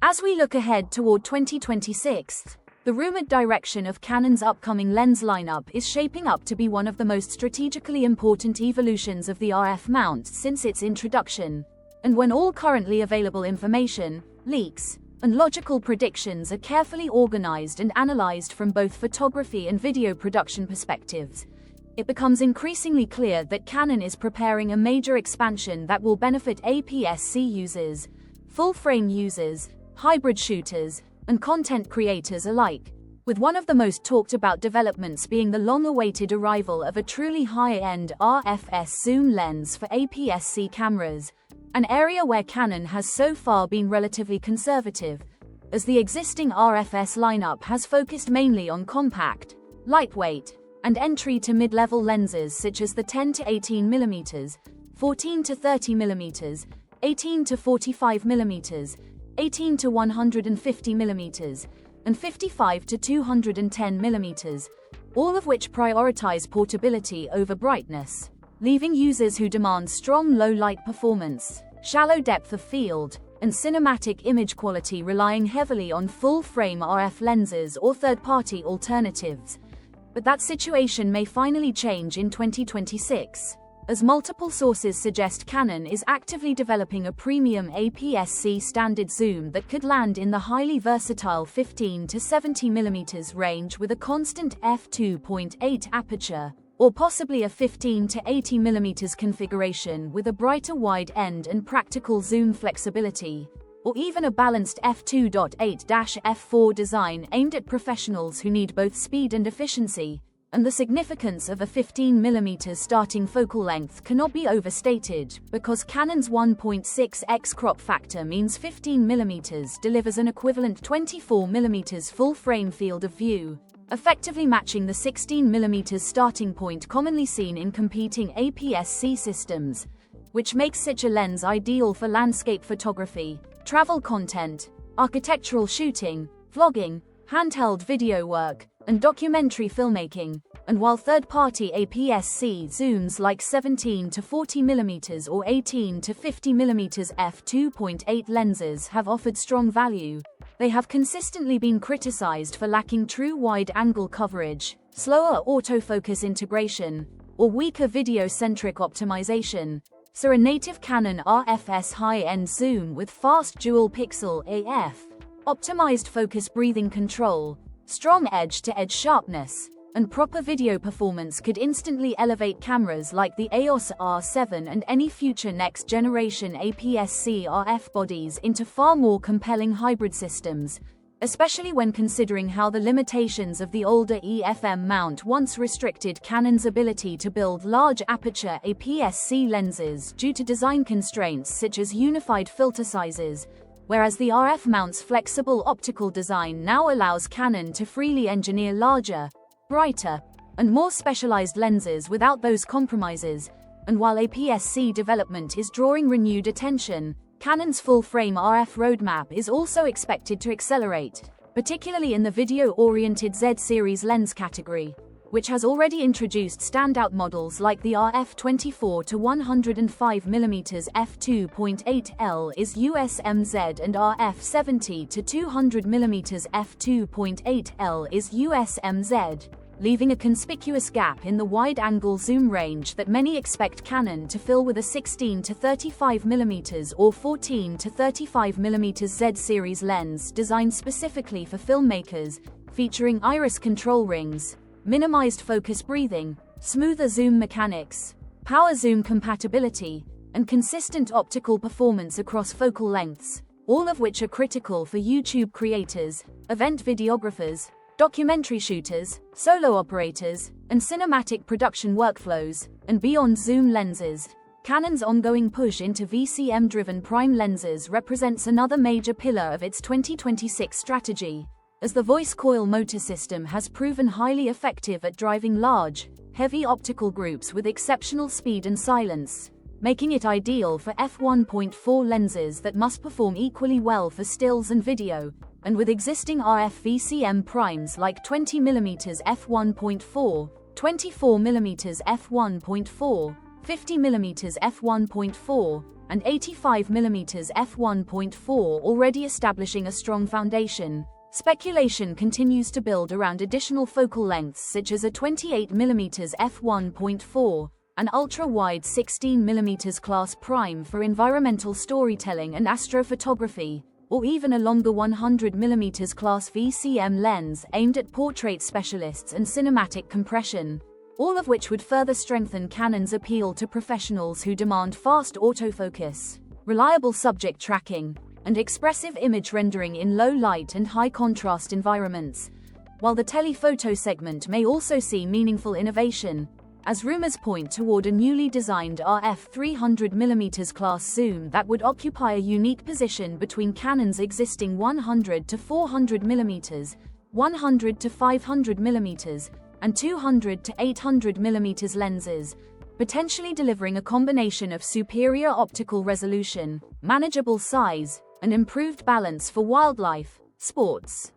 As we look ahead toward 2026, the rumored direction of Canon's upcoming lens lineup is shaping up to be one of the most strategically important evolutions of the RF mount since its introduction. And when all currently available information, leaks, and logical predictions are carefully organized and analyzed from both photography and video production perspectives, it becomes increasingly clear that Canon is preparing a major expansion that will benefit APS-C users, full-frame users, hybrid shooters, and content creators alike, with one of the most talked about developments being the long-awaited arrival of a truly high-end RFS zoom lens for APS-C cameras, an area where Canon has so far been relatively conservative, as the existing RFS lineup has focused mainly on compact, lightweight, and entry to mid-level lenses such as the 10 to 18mm, 14 to 30mm, 18 to 45mm, 18 to 150mm, and 55 to 210mm, all of which prioritize portability over brightness, leaving users who demand strong low-light performance, shallow depth of field, and cinematic image quality relying heavily on full-frame RF lenses or third-party alternatives. But that situation may finally change in 2026, as multiple sources suggest Canon is actively developing a premium APS-C standard zoom that could land in the highly versatile 15 to 70mm range with a constant f2.8 aperture, or possibly a 15 to 80mm configuration with a brighter wide end and practical zoom flexibility, or even a balanced f2.8-f4 design aimed at professionals who need both speed and efficiency. And the significance of a 15mm starting focal length cannot be overstated, because Canon's 1.6x crop factor means 15mm delivers an equivalent 24mm full-frame field of view, effectively matching the 16mm starting point commonly seen in competing APS-C systems, which makes such a lens ideal for landscape photography, travel content, architectural shooting, vlogging, handheld video work, and documentary filmmaking. And while third-party APS-C zooms like 17 to 40mm or 18 to 50mm f2.8 lenses have offered strong value, they have consistently been criticized for lacking true wide-angle coverage, slower autofocus integration, or weaker video-centric optimization. So a native Canon RFS high-end zoom with fast dual-pixel AF, optimized focus breathing control, strong edge-to-edge sharpness, and proper video performance could instantly elevate cameras like the EOS R7 and any future next-generation APS-C RF bodies into far more compelling hybrid systems, especially when considering how the limitations of the older EFM mount once restricted Canon's ability to build large aperture APS-C lenses due to design constraints such as unified filter sizes, whereas the RF mount's flexible optical design now allows Canon to freely engineer larger, brighter, and more specialized lenses without those compromises. And while APS-C development is drawing renewed attention, Canon's full-frame RF roadmap is also expected to accelerate, particularly in the video-oriented Z-series lens category, which has already introduced standout models like the RF24 to 105mm f2.8L is USMZ and RF70 to 200mm f2.8L is USMZ, leaving a conspicuous gap in the wide-angle zoom range that many expect Canon to fill with a 16 to 35mm or 14 to 35mm Z-series lens designed specifically for filmmakers, featuring iris control rings, minimized focus breathing, smoother zoom mechanics, power zoom compatibility, and consistent optical performance across focal lengths, all of which are critical for YouTube creators, event videographers, documentary shooters, solo operators, and cinematic production workflows. And beyond zoom lenses, Canon's ongoing push into VCM-driven prime lenses represents another major pillar of its 2026 strategy, as the voice coil motor system has proven highly effective at driving large, heavy optical groups with exceptional speed and silence, making it ideal for f1.4 lenses that must perform equally well for stills and video. And with existing RF VCM primes like 20mm f1.4, 24mm f1.4, 50mm f1.4, and 85mm f1.4 already establishing a strong foundation. Speculation continues to build around additional focal lengths such as a 28mm f1.4, an ultra-wide 16mm class prime for environmental storytelling and astrophotography, or even a longer 100mm class VCM lens aimed at portrait specialists and cinematic compression, all of which would further strengthen Canon's appeal to professionals who demand fast autofocus, reliable subject tracking, and expressive image rendering in low light and high contrast environments, while the telephoto segment may also see meaningful innovation, as rumors point toward a newly designed RF 300mm class zoom that would occupy a unique position between Canon's existing 100 to 400mm, 100 to 500mm, and 200 to 800mm lenses, potentially delivering a combination of superior optical resolution, manageable size, and improved balance for wildlife, sports,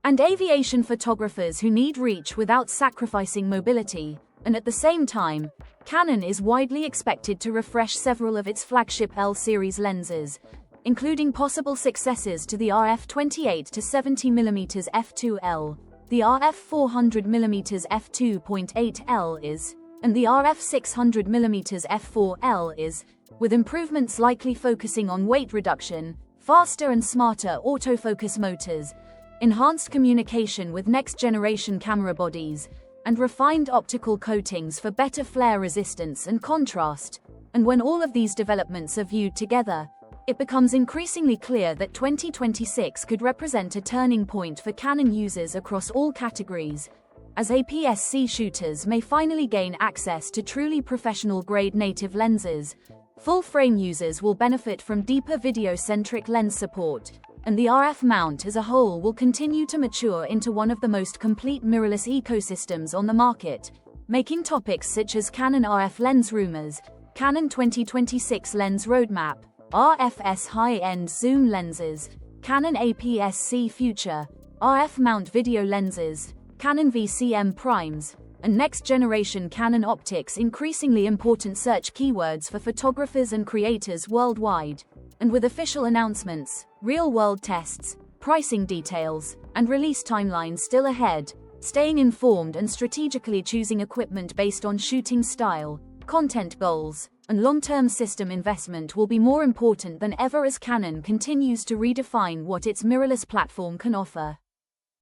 and aviation photographers who need reach without sacrificing mobility. And at the same time, Canon is widely expected to refresh several of its flagship L-series lenses, including possible successors to the RF 28 to 70mm f2L, the RF 400mm f2.8L is, and the RF 600mm f4L is, with improvements likely focusing on weight reduction, faster and smarter autofocus motors, enhanced communication with next-generation camera bodies, and refined optical coatings for better flare resistance and contrast. And when all of these developments are viewed together, it becomes increasingly clear that 2026 could represent a turning point for Canon users across all categories, as APS-C shooters may finally gain access to truly professional-grade native lenses. Full-frame users will benefit from deeper video-centric lens support, and the RF mount as a whole will continue to mature into one of the most complete mirrorless ecosystems on the market, making topics such as Canon RF lens rumors, Canon 2026 Lens Roadmap, RFS high-end zoom lenses, Canon APS-C future, RF mount video lenses, Canon VCM primes, and next-generation Canon optics increasingly important search keywords for photographers and creators worldwide. And with official announcements, real-world tests, pricing details, and release timelines still ahead, staying informed and strategically choosing equipment based on shooting style, content goals, and long-term system investment will be more important than ever as Canon continues to redefine what its mirrorless platform can offer.